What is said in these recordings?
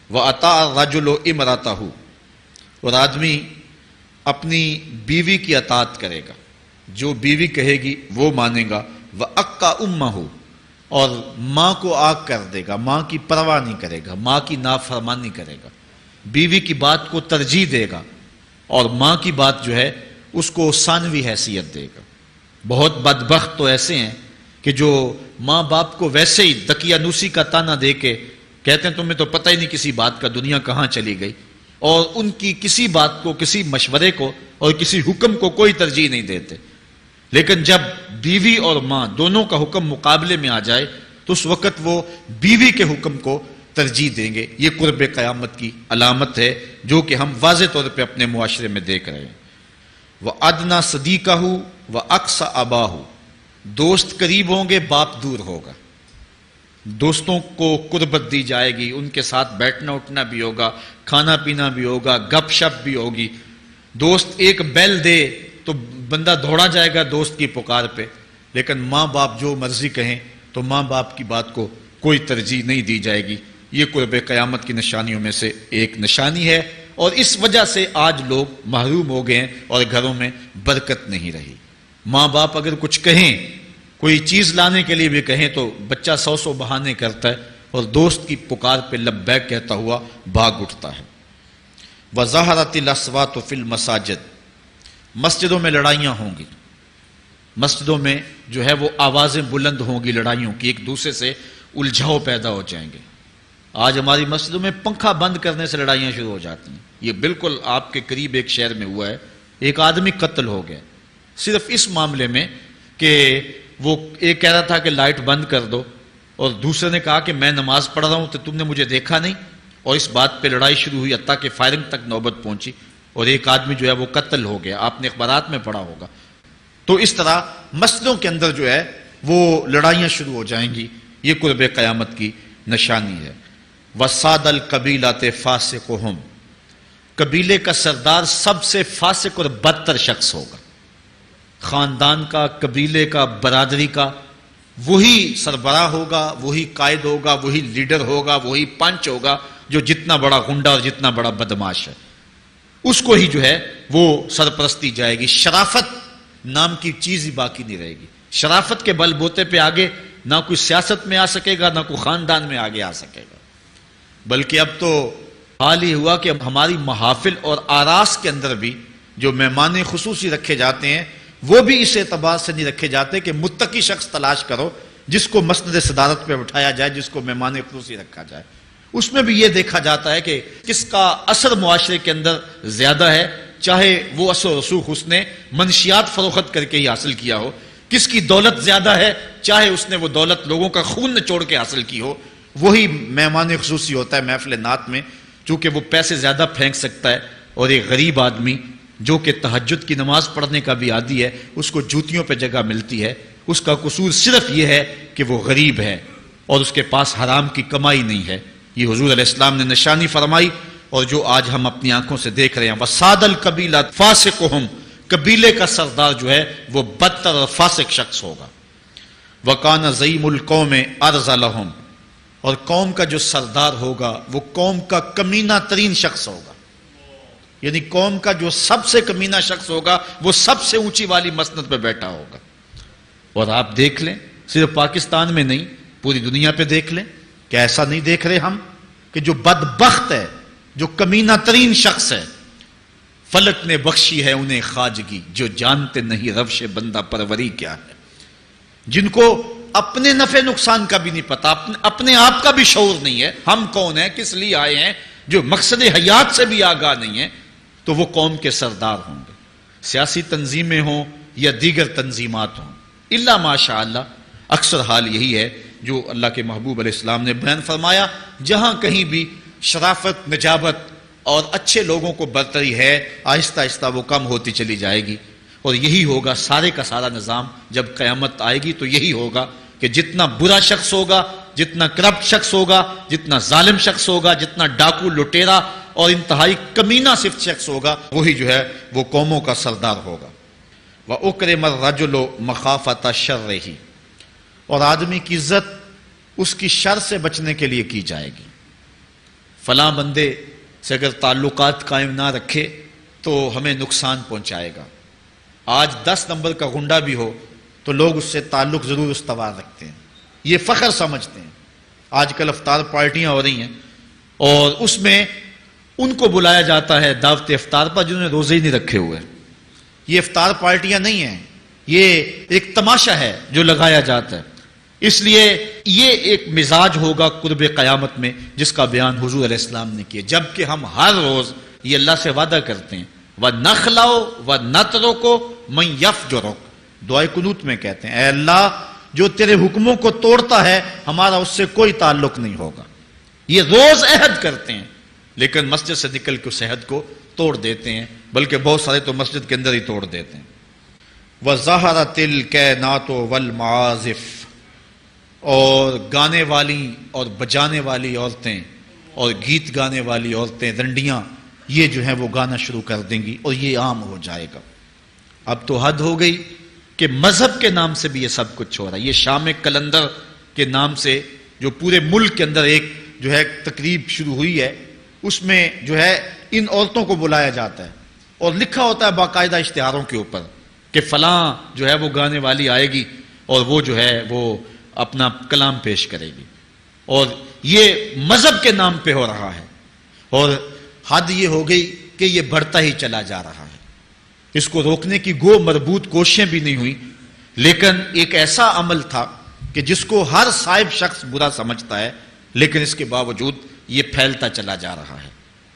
وَأَطَاعَ الرَّجُلُ امْرَأَتَهُ، اور آدمی اپنی بیوی کی اطاعت کرے گا، جو بیوی کہے گی وہ مانے گا۔ وَأَقَّى أُمَّهُ، اور ماں کو آگ کر دے گا، ماں کی پرواہ نہیں کرے گا، ماں کی نافرمانی کرے گا، بیوی کی بات کو ترجیح دے گا، اور ماں کی بات جو ہے اس کو ثانوی حیثیت دے گا۔ بہت بدبخت تو ایسے ہیں کہ جو ماں باپ کو ویسے ہی دقیانوسی کا تانا دے کے کہتے ہیں تمہیں تو پتہ ہی نہیں کسی بات کا دنیا کہاں چلی گئی، اور ان کی کسی بات کو، کسی مشورے کو اور کسی حکم کو کوئی ترجیح نہیں دیتے۔ لیکن جب بیوی اور ماں دونوں کا حکم مقابلے میں آ جائے تو اس وقت وہ بیوی کے حکم کو ترجیح دیں گے۔ یہ قرب قیامت کی علامت ہے جو کہ ہم واضح طور پہ اپنے معاشرے میں دیکھ رہے ہیں۔ وَأَدْنَى صَدِيقَهُ وَأَقْصَى أَبَاهُ، دوست قریب ہوں گے، باپ دور ہوگا۔ دوستوں کو قربت دی جائے گی، ان کے ساتھ بیٹھنا اٹھنا بھی ہوگا، کھانا پینا بھی ہوگا، گپ شپ بھی ہوگی۔ دوست ایک بیل دے تو بندہ دوڑا جائے گا دوست کی پکار پہ، لیکن ماں باپ جو مرضی کہیں تو ماں باپ کی بات کو کوئی ترجیح نہیں دی جائے گی۔ یہ قرب قیامت کی نشانیوں میں سے ایک نشانی ہے، اور اس وجہ سے آج لوگ محروم ہو گئے ہیں اور گھروں میں برکت نہیں رہی۔ ماں باپ اگر کچھ کہیں، کوئی چیز لانے کے لیے بھی کہیں تو بچہ 100 بہانے کرتا ہے اور دوست کی پکار پہ لبیک کہتا ہوا بھاگ اٹھتا ہے۔ وَظَهَرَتِ الْأَصْوَاتُ فِي الْمَسَاجِدِ، مسجدوں میں لڑائیاں ہوں گی، مسجدوں میں جو ہے وہ آوازیں بلند ہوں گی لڑائیوں کی، ایک دوسرے سے الجھاؤ پیدا ہو جائیں گے۔ آج ہماری مسجدوں میں پنکھا بند کرنے سے لڑائیاں شروع ہو جاتی ہیں۔ یہ بالکل آپ کے قریب ایک شہر میں ہوا ہے، ایک آدمی قتل ہو گیا صرف اس معاملے میں کہ وہ ایک کہہ رہا تھا کہ لائٹ بند کر دو، اور دوسرے نے کہا کہ میں نماز پڑھ رہا ہوں تو تم نے مجھے دیکھا نہیں، اور اس بات پہ لڑائی شروع ہوئی، حتیٰ کہ فائرنگ تک نوبت پہنچی، اور ایک آدمی جو ہے وہ قتل ہو گیا۔ آپ نے اخبارات میں پڑھا ہوگا۔ تو اس طرح مسجدوں کے اندر جو ہے وہ لڑائیاں شروع ہو جائیں گی۔ یہ قرب قیامت کی نشانی ہے۔ وَسَادَ الْقَبِيلَةِ فَاسِقُهُمْ، قبیلے کا سردار سب سے فاسق اور بدتر شخص ہوگا۔ خاندان کا، قبیلے کا، برادری کا وہی سربراہ ہوگا، وہی قائد ہوگا، وہی لیڈر ہوگا، وہی پنچ ہوگا جو جتنا بڑا غنڈہ اور جتنا بڑا بدماش ہے اس کو ہی جو ہے وہ سرپرستی جائے گی۔ شرافت نام کی چیز ہی باقی نہیں رہے گی۔ شرافت کے بل بوتے پہ آگے نہ کوئی سیاست میں آ سکے گا، نہ کوئی خاندان میں آگے آ سکے گا۔ بلکہ اب تو حال ہی ہوا کہ ہماری محافل اور آراس کے اندر بھی جو مہمان خصوصی رکھے جاتے ہیں وہ بھی اس اعتبار سے نہیں رکھے جاتے کہ متقی شخص تلاش کرو جس کو مسند صدارت پہ بٹھایا جائے، جس کو مہمان خصوصی رکھا جائے۔ اس میں بھی یہ دیکھا جاتا ہے کہ کس کا اثر معاشرے کے اندر زیادہ ہے، چاہے وہ اثر و رسوخ اس نے منشیات فروخت کر کے ہی حاصل کیا ہو، کس کی دولت زیادہ ہے، چاہے اس نے وہ دولت لوگوں کا خون نچوڑ کے حاصل کی ہو، وہی مہمان خصوصی ہوتا ہے محفل نعت میں، چونکہ وہ پیسے زیادہ پھینک سکتا ہے۔ اور ایک غریب آدمی جو کہ تہجد کی نماز پڑھنے کا بھی عادی ہے، اس کو جوتیوں پہ جگہ ملتی ہے، اس کا قصور صرف یہ ہے کہ وہ غریب ہے اور اس کے پاس حرام کی کمائی نہیں ہے۔ یہ حضور علیہ السلام نے نشانی فرمائی اور جو آج ہم اپنی آنکھوں سے دیکھ رہے ہیں۔ وَسَادَ الْقَبِيلَةِ فَاسِقُهُمْ، قبیلے کا سردار جو ہے وہ بدتر اور فاسق شخص ہوگا۔ وَكَانَ زَعِيمُ الْقَوْمِ أَرْذَلَهُمْ، اور قوم کا جو سردار ہوگا وہ قوم کا کمینہ ترین شخص ہوگا، یعنی قوم کا جو سب سے کمینہ شخص ہوگا وہ سب سے اونچی والی مسند پہ بیٹھا ہوگا۔ اور آپ دیکھ لیں، صرف پاکستان میں نہیں پوری دنیا پہ دیکھ لیں کہ ایسا نہیں دیکھ رہے ہم کہ جو بدبخت ہے، جو کمینہ ترین شخص ہے، فلک نے بخشی ہے انہیں خواجگی، جو جانتے نہیں روش بندہ پروری کیا ہے، جن کو اپنے نفع نقصان کا بھی نہیں پتا، اپنے آپ کا بھی شعور نہیں ہے، ہم کون ہیں، کس لیے آئے ہیں، جو مقصد حیات سے بھی آگاہ نہیں ہے، تو وہ قوم کے سردار ہوں گے۔ سیاسی تنظیمیں ہوں یا دیگر تنظیمات ہوں، الا ماشاء اللہ اکثر حال یہی ہے جو اللہ کے محبوب علیہ السلام نے بیان فرمایا، جہاں کہیں بھی شرافت، نجابت اور اچھے لوگوں کو برتری ہے، آہستہ آہستہ وہ کم ہوتی چلی جائے گی۔ اور یہی ہوگا سارے کا سارا نظام جب قیامت آئے گی، تو یہی ہوگا کہ جتنا برا شخص ہوگا، جتنا کرپٹ شخص ہوگا، جتنا ظالم شخص ہوگا، جتنا ڈاکو لٹیرا اور انتہائی کمینہ صفت شخص ہوگا، وہی جو ہے وہ قوموں کا سردار ہوگا۔ وَأُكْرِمَ الرَّجُلُ مَخَافَةَ شَرِّهِ، اور آدمی کی عزت اس کی شر سے بچنے کے لیے کی جائے گی۔ فلاں بندے سے اگر تعلقات قائم نہ رکھے تو ہمیں نقصان پہنچائے گا. آج 10 نمبر کا غنڈہ بھی ہو تو لوگ اس سے تعلق ضرور استوار رکھتے ہیں، یہ فخر سمجھتے ہیں. آج کل افطار پارٹیاں ہو رہی ہیں اور اس میں ان کو بلایا جاتا ہے دعوت افطار پر جنہوں نے روزے ہی نہیں رکھے ہوئے. یہ افطار پارٹیاں نہیں ہیں، یہ ایک تماشا ہے جو لگایا جاتا ہے. اس لیے یہ ایک مزاج ہوگا قرب قیامت میں جس کا بیان حضور علیہ السلام نے کیا، جبکہ ہم ہر روز یہ اللہ سے وعدہ کرتے ہیں وَنَخْلَعُ وَنَتْرُكُ مَن يَفْجُرُكَ. دعائے قنوت میں کہتے ہیں اے اللہ جو تیرے حکموں کو توڑتا ہے ہمارا اس سے کوئی تعلق نہیں ہوگا. یہ روز عہد کرتے ہیں لیکن مسجد سے نکل کے اس عہد کو توڑ دیتے ہیں، بلکہ بہت سارے تو مسجد کے اندر ہی توڑ دیتے ہیں. وَظَهَرَتِ الْكَيْنَاتُ وَالْمَعَازِفُ. اور گانے والی اور بجانے والی عورتیں اور گیت گانے والی عورتیں، رنڈیاں، یہ جو ہیں وہ گانا شروع کر دیں گی اور یہ عام ہو جائے گا. اب تو حد ہو گئی کہ مذہب کے نام سے بھی یہ سب کچھ ہو رہا ہے. یہ شام کلندر کے نام سے جو پورے ملک کے اندر ایک جو ہے تقریب شروع ہوئی ہے، اس میں جو ہے ان عورتوں کو بلایا جاتا ہے اور لکھا ہوتا ہے باقاعدہ اشتہاروں کے اوپر کہ فلاں جو ہے وہ گانے والی آئے گی اور وہ جو ہے وہ اپنا کلام پیش کرے گی. اور یہ مذہب کے نام پہ ہو رہا ہے اور حد یہ ہو گئی کہ یہ بڑھتا ہی چلا جا رہا ہے. اس کو روکنے کی گو مربوط کوششیں بھی نہیں ہوئی، لیکن ایک ایسا عمل تھا کہ جس کو ہر صاحب شخص برا سمجھتا ہے، لیکن اس کے باوجود یہ پھیلتا چلا جا رہا ہے.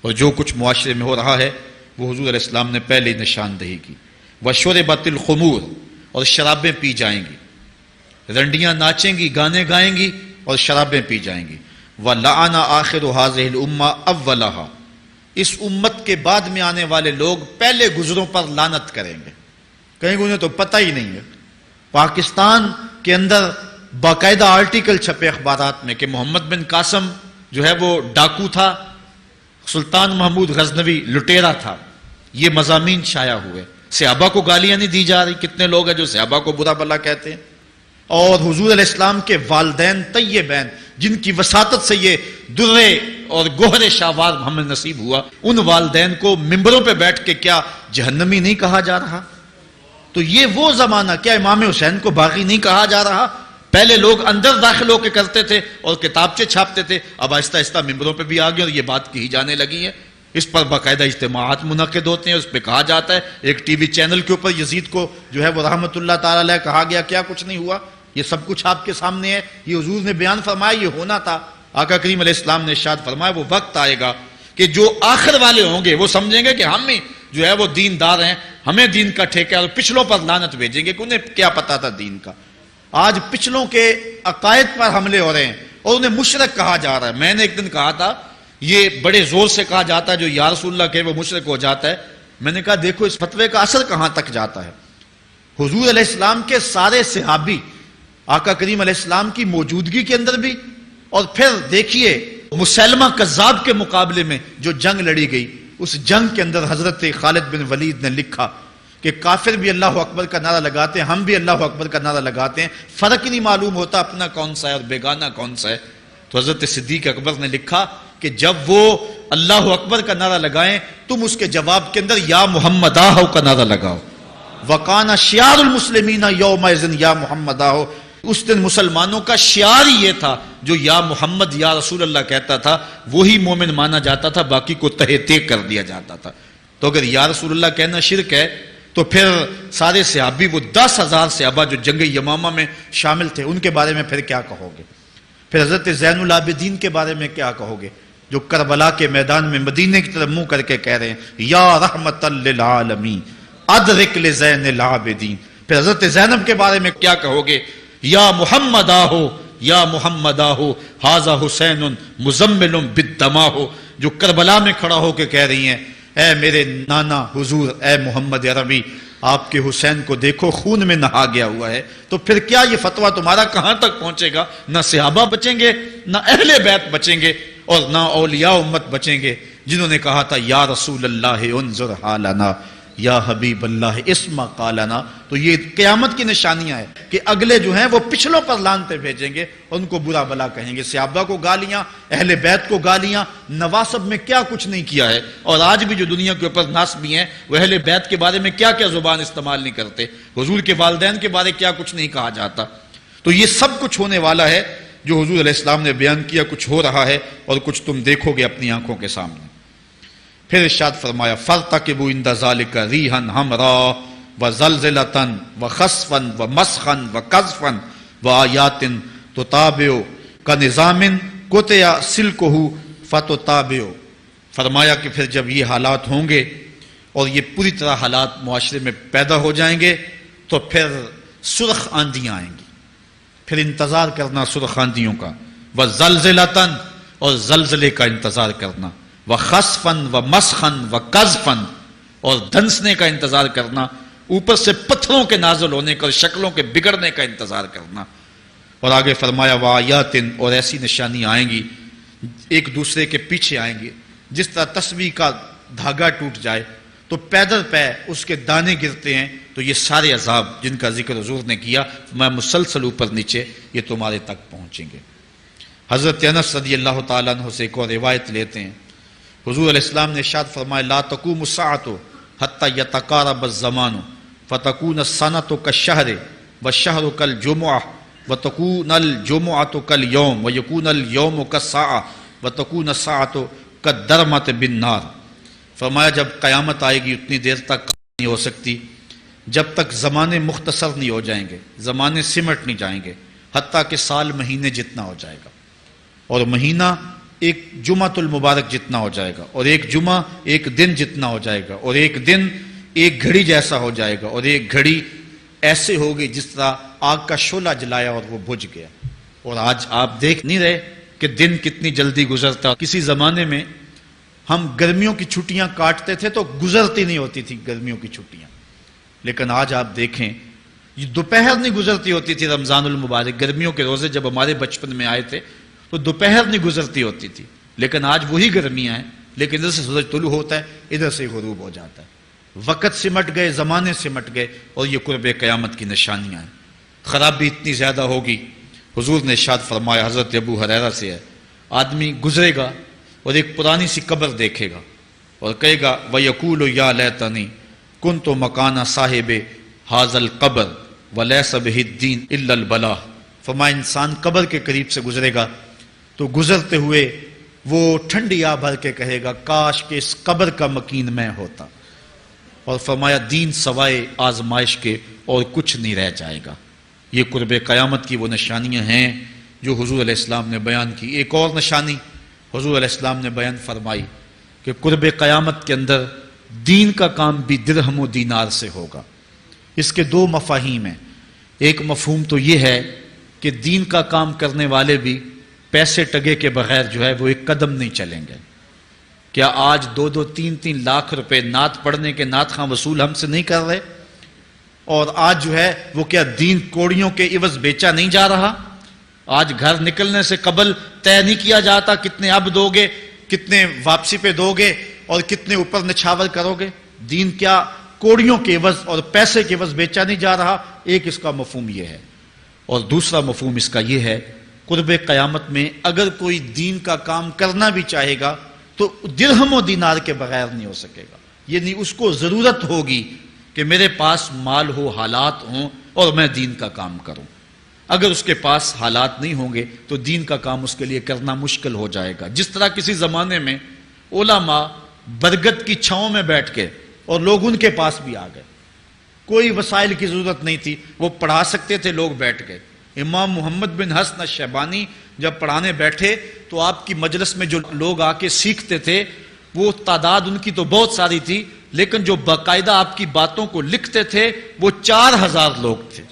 اور جو کچھ معاشرے میں ہو رہا ہے وہ حضور علیہ السلام نے پہلے ہی نشاندہی کی. وَشُرِبَتِ الْخُمُورُ. اور شرابیں پی جائیں گی، رنڈیاں ناچیں گی، گانے گائیں گی اور شرابیں پی جائیں گی. وَلَعَنَ آخِرُ هَٰذِهِ الْأُمَّةِ أَوَّلَهَا. اس امت کے بعد میں آنے والے لوگ پہلے گزروں پر لعنت کریں گے. کہیں انہیں تو پتہ ہی نہیں ہے. پاکستان کے اندر باقاعدہ آرٹیکل چھپے اخبارات میں کہ محمد بن قاسم جو ہے وہ ڈاکو تھا، سلطان محمود غزنوی لٹیرا تھا. یہ مضامین شائع ہوئے. صحابہ کو گالیاں نہیں دی جا رہی. کتنے لوگ ہیں جو صحابہ کو برا بھلا کہتے ہیں. اور حضور علیہ السلام کے والدین طیبین جن کی وساطت سے یہ درے اور گوہر شاہوار محمد نصیب ہوا، ان والدین کو ممبروں پہ بیٹھ کے کیا جہنمی نہیں کہا جا رہا؟ تو یہ وہ زمانہ، کیا امام حسین کو باغی نہیں کہا جا رہا؟ پہلے لوگ اندر داخل ہو کے کرتے تھے اور کتابچے چھاپتے تھے، اب آہستہ آہستہ ممبروں پہ بھی آ گئے اور یہ بات کہی جانے لگی ہے. اس پر باقاعدہ اجتماعات منعقد ہوتے ہیں، اس پہ کہا جاتا ہے. ایک ٹی وی چینل کے اوپر یزید کو جو ہے وہ رحمت اللہ تعالی علیہ کہا گیا، کیا کچھ نہیں ہوا. یہ سب کچھ آپ کے سامنے ہے. یہ حضور نے بیان فرمایا، یہ ہونا تھا. آقا کریم علیہ السلام نے ارشاد فرمایا وہ وقت آئے گا کہ جو آخر والے ہوں گے وہ سمجھیں گے کہ ہم ہی جو ہے وہ دیندار ہیں، ہمیں دین کا ٹھیکہ ہے، اور پچھلوں پر لعنت بھیجیں گے کہ انہیں کیا پتا تھا دین کا. آج پچھلوں کے عقائد پر حملے ہو رہے ہیں اور انہیں مشرک کہا جا رہا ہے. میں نے ایک دن کہا تھا یہ بڑے زور سے کہا جاتا ہے جو یا رسول اللہ کہ وہ مشرک ہو جاتا ہے. میں نے کہا دیکھو اس فتوے کا اثر کہاں تک جاتا ہے. حضور علیہ السلام کے سارے صحابی آقا کریم علیہ السلام کی موجودگی کے اندر بھی، اور پھر دیکھیے مسلمہ کذاب کے مقابلے میں جو جنگ لڑی گئی، اس جنگ کے اندر حضرت خالد بن ولید نے لکھا کہ کافر بھی اللہ اکبر کا نعرہ لگاتے ہیں، ہم بھی اللہ اکبر کا نعرہ لگاتے ہیں، فرق ہی نہیں معلوم ہوتا اپنا کون سا ہے اور بیگانہ کون سا ہے. تو حضرت صدیق اکبر نے لکھا کہ جب وہ اللہ اکبر کا نعرہ لگائیں تم اس کے جواب کے اندر یا محمد آہو کا نعرہ لگاؤ. وَقَانَ شِعَارُ الْمُسْلِمِينَ يَوْمَئِذٍ یا محمد آہو. اس دن مسلمانوں کا شعار ہی یہ تھا، جو یا محمد یا رسول اللہ کہتا تھا وہی مومن مانا جاتا تھا، باقی کو تہہ تیگ کر دیا جاتا تھا. تو اگر یا رسول اللہ کہنا شرک ہے تو پھر سارے صحابی وہ 10,000 صحابہ جو جنگ یمامہ میں شامل تھے ان کے بارے میں پھر کیا کہو گے؟ پھر حضرت زین العابدین کے بارے میں کیا کہو گے جو کربلا کے میدان میں مدینے کی طرف منہ کر کے کہہ رہے ہیں یا رحمت للعالمین ادرک لزین العابدین. پھر حضرت زینب کے بارے میں کیا کہو گے؟ یا محمد آہو یا محمد آہو حاذا حسین مزمل بالدما ہو، جو کربلا میں کھڑا ہو کے کہہ رہی ہیں اے میرے نانا حضور، اے محمد عربی، آپ کے حسین کو دیکھو خون میں نہا گیا ہوا ہے. تو پھر کیا یہ فتویٰ تمہارا کہاں تک پہنچے گا؟ نہ صحابہ بچیں گے، نہ اہل بیت بچیں گے، اور نہ اولیاء امت بچیں گے جنہوں نے کہا تھا یا رسول اللہ انظر حالنا، یا حبیب اللہ اسما قالنا. تو یہ قیامت کی نشانیاں ہیں کہ اگلے جو ہیں وہ پچھلوں پر لعنتیں بھیجیں گے، ان کو برا بلا کہیں گے، صحابہ کو گالیاں، اہل بیت کو گالیاں، نواسب میں کیا کچھ نہیں کیا ہے. اور آج بھی جو دنیا کے اوپر ناسبی ہیں وہ اہل بیت کے بارے میں کیا کیا زبان استعمال نہیں کرتے، حضور کے والدین کے بارے کیا کچھ نہیں کہا جاتا. تو یہ سب کچھ ہونے والا ہے جو حضور علیہ السلام نے بیان کیا، کچھ ہو رہا ہے اور کچھ تم دیکھو گے اپنی آنکھوں کے سامنے. پھر ارشاد فرمایا فَارْتَقِبُوا عِنْدَ ذَلِكَ رِيحًا حَمْرَاءَ وَزَلْزَلَةً وَخَسْفًا وَمَسْخًا وَقَذْفًا وَآيَاتٍ تُتَابِعُ كَنِظَامٍ قُطِعَ سِلْكُهُ فَتُتَابِعُ. فرمایا کہ پھر جب یہ حالات ہوں گے اور یہ پوری طرح حالات معاشرے میں پیدا ہو جائیں گے تو پھر سرخ آندیاں آئیں گی، پھر انتظار کرنا سرخ آندیوں کا. وَزَلْزَلَةً اور زلزلے کا انتظار کرنا، وَخَسْفًا وَمَسْخًا وَقَذْفًا اور دھنسنے کا انتظار کرنا، اوپر سے پتھروں کے نازل ہونے کا اور شکلوں کے بگڑنے کا انتظار کرنا. اور آگے فرمایا وَآيَاتٍ اور ایسی نشانیاں آئیں گی ایک دوسرے کے پیچھے آئیں گی، جس طرح تسبیح کا دھاگا ٹوٹ جائے تو پیدر پہ اس کے دانے گرتے ہیں، تو یہ سارے عذاب جن کا ذکر حضور نے کیا میں مسلسل اوپر نیچے یہ تمہارے تک پہنچیں گے. حضرت انس رضی اللہ تعالیٰ عنہ سے ایک اور روایت لیتے ہیں، حضور علیہ السلام نے ارشاد فرمایا لا تقوم الساعة حتى يتقارب الزمان فتكون السنة كالشهر والشهر كالجمعة وتكون الجمعة كاليوم ويكون اليوم كالساعة وتكون الساعة كالدرمة بالنار. فرمایا جب قیامت آئے گی اتنی دیر تک نہیں ہو سکتی جب تک زمانے مختصر نہیں ہو جائیں گے، زمانے سمٹ نہیں جائیں گے، حتیٰ کہ سال مہینے جتنا ہو جائے گا، اور مہینہ ایک جمعۃ المبارک جتنا ہو جائے گا، اور ایک جمعہ ایک دن جتنا ہو جائے گا، اور ایک دن ایک گھڑی جیسا ہو جائے گا، اور ایک گھڑی ایسے ہوگی جس طرح آگ کا شعلہ جلایا اور وہ بجھ گیا. اور آج آپ دیکھ نہیں رہے کہ دن کتنی جلدی گزرتا. کسی زمانے میں ہم گرمیوں کی چھٹیاں کاٹتے تھے تو گزرتی نہیں ہوتی تھی گرمیوں کی چھٹیاں، لیکن آج آپ دیکھیں یہ دوپہر نہیں گزرتی ہوتی تھی. رمضان المبارک گرمیوں کے روزے جب ہمارے بچپن میں آئے تھے تو دوپہر نہیں گزرتی ہوتی تھی، لیکن آج وہی گرمیاں ہیں، لیکن ادھر سے سورج طلوع ہوتا ہے ادھر سے غروب ہو جاتا ہے. وقت سمٹ گئے، زمانے سمٹ گئے، اور یہ قرب قیامت کی نشانیاں ہیں. خرابی اتنی زیادہ ہوگی. حضور نے ارشاد فرمایا حضرت ابو ہریرہ سے ہے، آدمی گزرے گا اور ایک پرانی سی قبر دیکھے گا اور کہے گا وَيَقُولُ يَا لَيْتَنِي كُنْتُ مَكَانَ صَاحِبِ هَذَا الْقَبْرِ وَلَيْسَ بِهِ الدِّينُ إِلَّا الْبَلَاغُ. فرمایا انسان قبر کے قریب سے گزرے گا تو گزرتے ہوئے وہ ٹھنڈی آہ بھر کے کہے گا کاش کہ اس قبر کا مکین میں ہوتا. اور فرمایا دین سوائے آزمائش کے اور کچھ نہیں رہ جائے گا. یہ قرب قیامت کی وہ نشانیاں ہیں جو حضور علیہ السلام نے بیان کی. ایک اور نشانی حضور علیہ السلام نے بیان فرمائی کہ قرب قیامت کے اندر دین کا کام بھی درہم و دینار سے ہوگا. اس کے دو مفاہیم ہیں. ایک مفہوم تو یہ ہے کہ دین کا کام کرنے والے بھی پیسے ٹگے کے بغیر جو ہے وہ ایک قدم نہیں چلیں گے. کیا آج 2-2, 3-3 لاکھ روپے نعت پڑھنے کے نعت خواں وصول ہم سے نہیں کر رہے؟ اور آج جو ہے وہ کیا دین کوڑیوں کے عوض بیچا نہیں جا رہا؟ آج گھر نکلنے سے قبل طے نہیں کیا جاتا کتنے اب دو گے، کتنے واپسی پہ دو گے اور کتنے اوپر نچھاور کرو گے؟ دین کیا کوڑیوں کے عوض اور پیسے کے عوض بیچا نہیں جا رہا؟ ایک اس کا مفہوم یہ ہے. اور دوسرا مفہوم اس کا یہ ہے قرب قیامت میں اگر کوئی دین کا کام کرنا بھی چاہے گا تو درہم و دینار کے بغیر نہیں ہو سکے گا. یعنی اس کو ضرورت ہوگی کہ میرے پاس مال ہو، حالات ہوں اور میں دین کا کام کروں. اگر اس کے پاس حالات نہیں ہوں گے تو دین کا کام اس کے لیے کرنا مشکل ہو جائے گا. جس طرح کسی زمانے میں علماء برگد کی چھاؤں میں بیٹھ کے اور لوگ ان کے پاس بھی آ گئے، کوئی وسائل کی ضرورت نہیں تھی، وہ پڑھا سکتے تھے، لوگ بیٹھ گئے. امام محمد بن حسن الشیبانی جب پڑھانے بیٹھے تو آپ کی مجلس میں جو لوگ آ کے سیکھتے تھے وہ تعداد ان کی تو بہت ساری تھی، لیکن جو باقاعدہ آپ کی باتوں کو لکھتے تھے وہ 4000 لوگ تھے.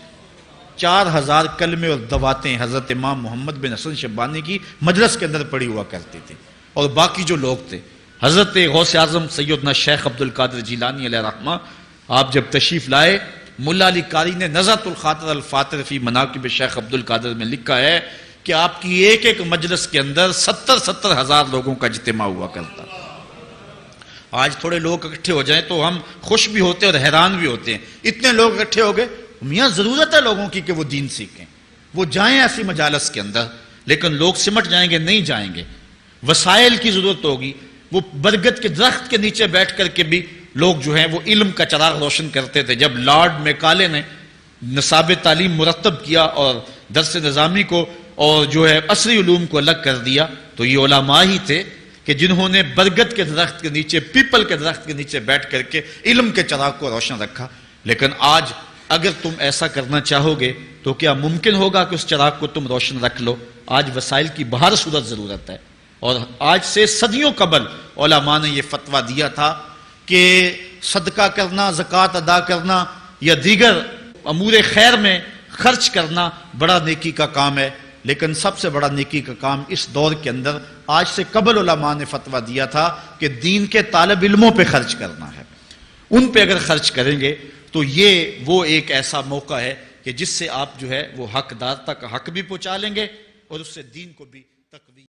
4000 کلمے اور دواتیں حضرت امام محمد بن حسن شیبانی کی مجلس کے اندر پڑھی ہوا کرتی تھی. اور باقی جو لوگ تھے حضرت غوث اعظم سیدنا شیخ عبد القادر جیلانی علیہ رحمہ، آپ جب تشریف لائے ملا علی قاری نے نزہۃ الخاطر الفاتر فی مناقب شیخ عبد القادر میں لکھا ہے کہ آپ کی ایک ایک مجلس کے اندر 70,000 لوگوں کا اجتماع ہوا کرتا. آج تھوڑے لوگ اکٹھے ہو جائیں تو ہم خوش بھی ہوتے ہیں اور حیران بھی ہوتے ہیں، اتنے لوگ اکٹھے ہو گئے۔ میاں ضرورت ہے لوگوں کی کہ وہ دین سیکھیں، وہ جائیں ایسی مجالس کے اندر، لیکن لوگ سمٹ جائیں گے، نہیں جائیں گے۔ وسائل کی ضرورت ہوگی، وہ برگد کے درخت کے نیچے بیٹھ کر کے بھی لوگ جو ہیں وہ علم کا چراغ روشن کرتے تھے۔ جب لارڈ میکالے نے نصاب تعلیم مرتب کیا اور درس نظامی کو اور جو ہے عصری علوم کو الگ کر دیا، تو یہ علماء ہی تھے کہ جنہوں نے برگد کے درخت کے نیچے، پیپل کے درخت کے نیچے بیٹھ کر کے علم کے چراغ کو روشن رکھا۔ لیکن آج اگر تم ایسا کرنا چاہو گے تو کیا ممکن ہوگا کہ اس چراغ کو تم روشن رکھ لو؟ آج وسائل کی بہر صورت ضرورت ہے، اور آج سے صدیوں قبل علماء نے یہ فتویٰ دیا تھا کہ صدقہ کرنا، زکوٰۃ ادا کرنا یا دیگر امور خیر میں خرچ کرنا بڑا نیکی کا کام ہے، لیکن سب سے بڑا نیکی کا کام اس دور کے اندر آج سے قبل علماء نے فتویٰ دیا تھا کہ دین کے طالب علموں پہ خرچ کرنا ہے۔ ان پہ اگر خرچ کریں گے تو یہ وہ ایک ایسا موقع ہے کہ جس سے آپ جو ہے وہ حقدار تک حق بھی پہنچا لیں گے اور اس سے دین کو بھی تقویت